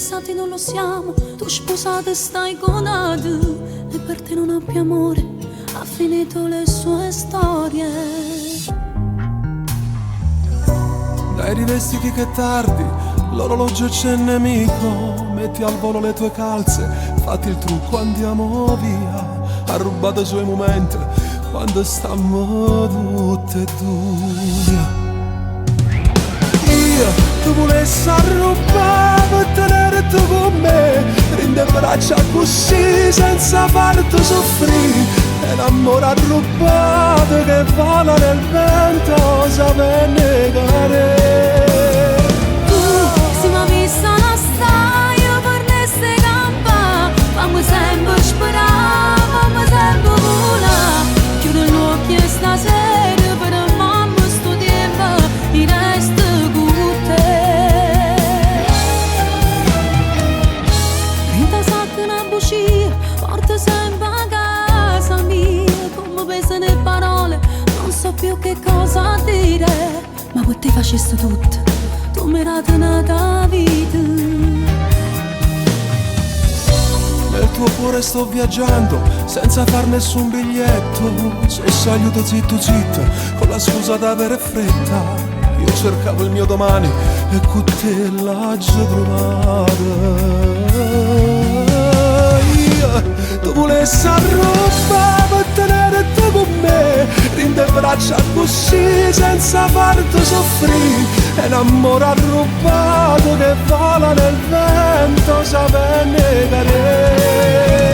fidanzati non lo siamo, tu sposata e stai con altri, e per te non ho più amore, ha finito le sue storie. Dai rivestiti che è tardi, l'orologio c'è nemico, metti al volo le tue calze, fatti il trucco, andiamo via. Ha rubato i suoi momenti quando stammo tutte e due. Io ti volessi arrubare per tenere tu con me, rinde braccia così senza farti soffrire. E l'amore arrubato che vola nel vento sape negare. Tu si mi ha vista non stai, io per ne ste campa, fammi sempre sperare, fammi sempre volare. Chiudo gli occhi e stasera per mamma sto tempo in resto con te. Rita sa che una bugia porta sempre a casa mia, come pesa le parole, non so più che cosa dire, ma per te facessi tutto, tu mi hai dato vita. Nel tuo cuore sto viaggiando senza far nessun biglietto. Se aiuto zitto zitto con la scusa d'avere fretta. Io cercavo il mio domani e con te l'ho già trovata. Tu volessi arrubare per tenere tu con me, rinde braccia così senza farti soffrire. È un amore arrubato che vola nel vento sape negare.